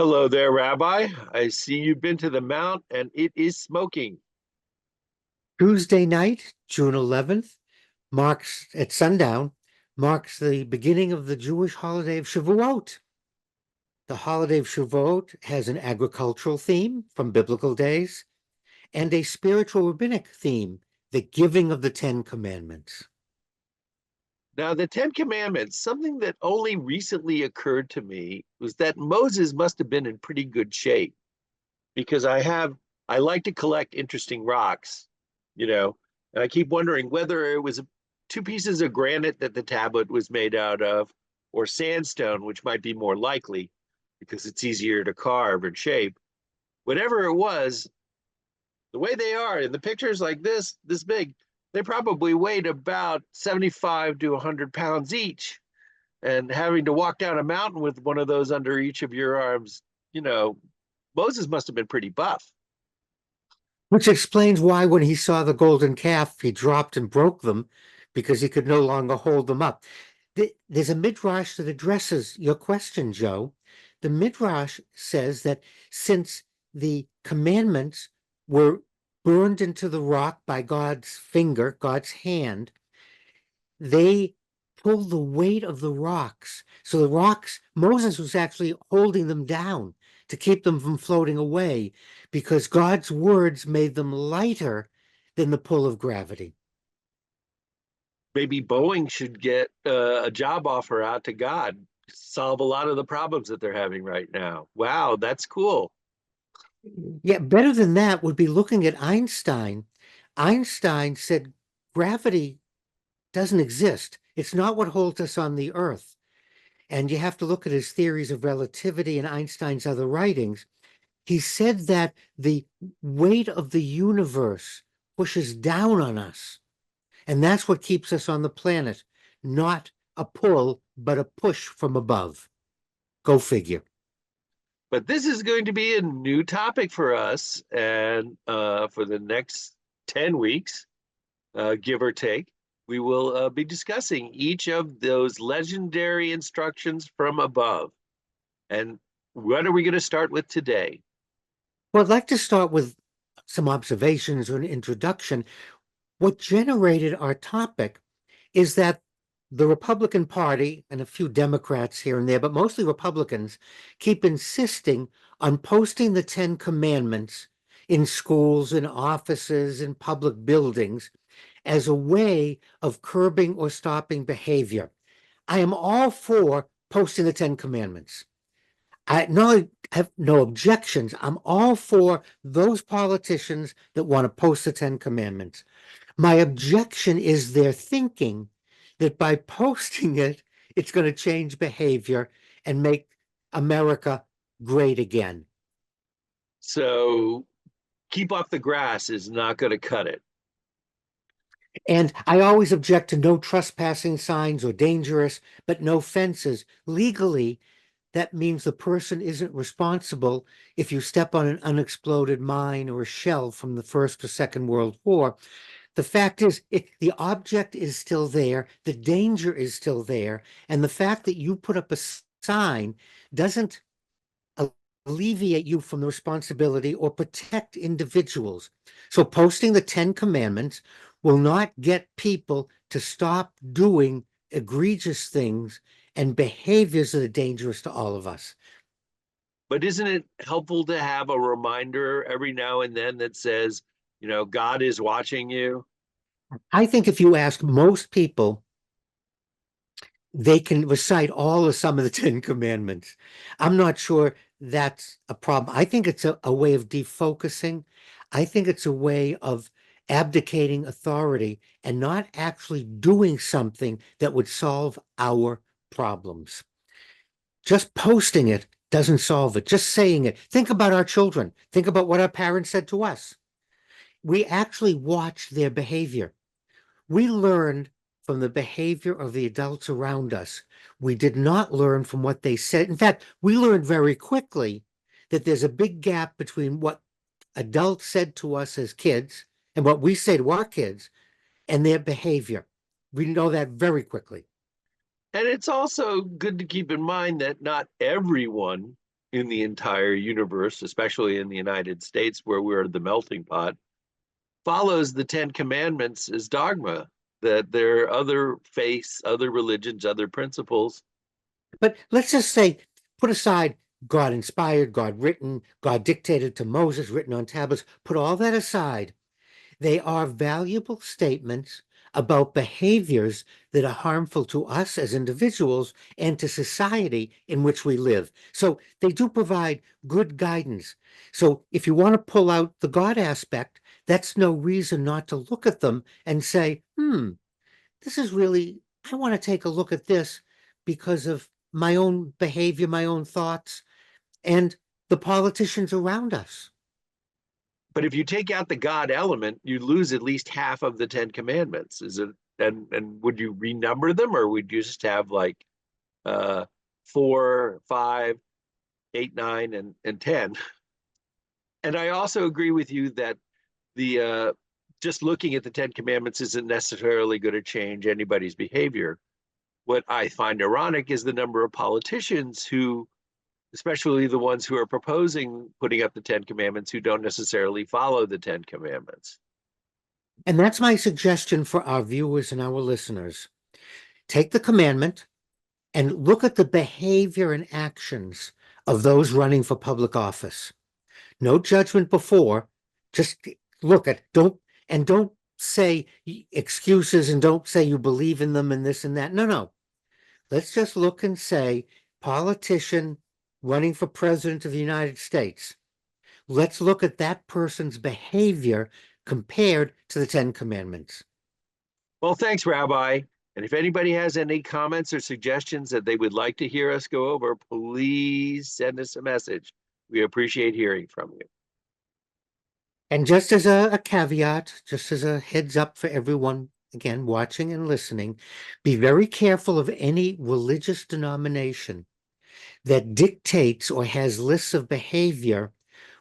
Hello there, Rabbi. I see you've been to the Mount and it is smoking. Tuesday night, June 11th, marks at sundown, marks the beginning of the Jewish holiday of Shavuot. The holiday of Shavuot has an agricultural theme from biblical days and a spiritual rabbinic theme, the giving of the Ten Commandments. Now, the Ten Commandments, something that only recently occurred to me was that Moses must have been in pretty good shape because I like to collect interesting rocks, you know, and I keep wondering whether it was two pieces of granite that the tablet was made out of or sandstone, which might be more likely because it's easier to carve and shape. Whatever it was, the way they are in the pictures like this big, they probably weighed about 75 to 100 pounds each. And having to walk down a mountain with one of those under each of your arms, you know, Moses must have been pretty buff. Which explains why, when he saw the golden calf, he dropped and broke them because he could no longer hold them up. There's a midrash that addresses your question, Joe. The midrash says that since the commandments were burned into the rock by God's finger, God's hand, they pulled the weight of the rocks. So the rocks, Moses was actually holding them down to keep them from floating away because God's words made them lighter than the pull of gravity. Maybe Boeing should get a job offer out to God, solve a lot of the problems that they're having right now. Wow, that's cool. Yeah, better than that would be looking at Einstein. Einstein said gravity doesn't exist. It's not what holds us on the earth. And you have to look at his theories of relativity and Einstein's other writings. He said that the weight of the universe pushes down on us. And that's what keeps us on the planet, not a pull, but a push from above. Go figure. But this is going to be a new topic for us. And for the next 10 weeks, give or take, we will be discussing each of those legendary instructions from above. And what are we going to start with today? Well, I'd like to start with some observations or an introduction. What generated our topic is that the Republican Party and a few Democrats here and there, but mostly Republicans, keep insisting on posting the Ten Commandments in schools, in offices, in public buildings as a way of curbing or stopping behavior. I am all for posting the Ten Commandments. I have no objections. I'm all for those politicians that want to post the Ten Commandments. My objection is their thinking that by posting it, it's going to change behavior and make America great again. So, keep off the grass is not going to cut it. And I always object to no trespassing signs or dangerous, but no fences. Legally, that means the person isn't responsible if you step on an unexploded mine or a shell from the First or Second World War. The fact is, the object is still there, the danger is still there, and the fact that you put up a sign doesn't alleviate you from the responsibility or protect individuals. So posting the Ten Commandments will not get people to stop doing egregious things and behaviors that are dangerous to all of us. But isn't it helpful to have a reminder every now and then that says, God is watching you? I think if you ask most people, they can recite all or some of the Ten Commandments. I'm not sure that's a problem. I think it's a way of defocusing. I think it's a way of abdicating authority and not actually doing something that would solve our problems. Just posting it doesn't solve it. Just saying it. Think about our children. Think about what our parents said to us. We actually watch their behavior. We learned from the behavior of the adults around us. We did not learn from what they said. In fact, we learned very quickly that there's a big gap between what adults said to us as kids and what we say to our kids and their behavior. We know that very quickly. And it's also good to keep in mind that not everyone in the entire universe, especially in the United States, where we're the melting pot, follows the Ten Commandments as dogma, that there are other faiths, other religions, other principles. But let's just say, put aside God inspired, God written, God dictated to Moses, written on tablets, put all that aside. They are valuable statements about behaviors that are harmful to us as individuals and to society in which we live. So they do provide good guidance. So if you want to pull out the God aspect, that's no reason not to look at them and say, this is really, I want to take a look at this because of my own behavior, my own thoughts, and the politicians around us. But if you take out the God element, you lose at least half of the Ten Commandments. Is it? And would you renumber them, or would you just have like uh, 4, 5, 8, 9, and 10? And I also agree with you that the just looking at the Ten Commandments isn't necessarily going to change anybody's behavior. What I find ironic is the number of politicians who, especially the ones who are proposing putting up the Ten Commandments, who don't necessarily follow the Ten Commandments. And that's my suggestion for our viewers and our listeners. Take the commandment and look at the behavior and actions of those running for public office. No judgment before, just look at, don't say excuses and don't say you believe in them and this and that. No. Let's just look and say, politician running for president of the United States. Let's look at that person's behavior compared to the Ten Commandments. Well, thanks, Rabbi. And if anybody has any comments or suggestions that they would like to hear us go over, please send us a message. We appreciate hearing from you. And just as a caveat, just as a heads up for everyone, again, watching and listening, be very careful of any religious denomination that dictates or has lists of behavior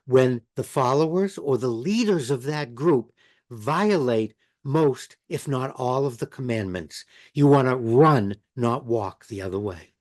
when the followers or the leaders of that group violate most, if not all, of the commandments. You want to run, not walk the other way.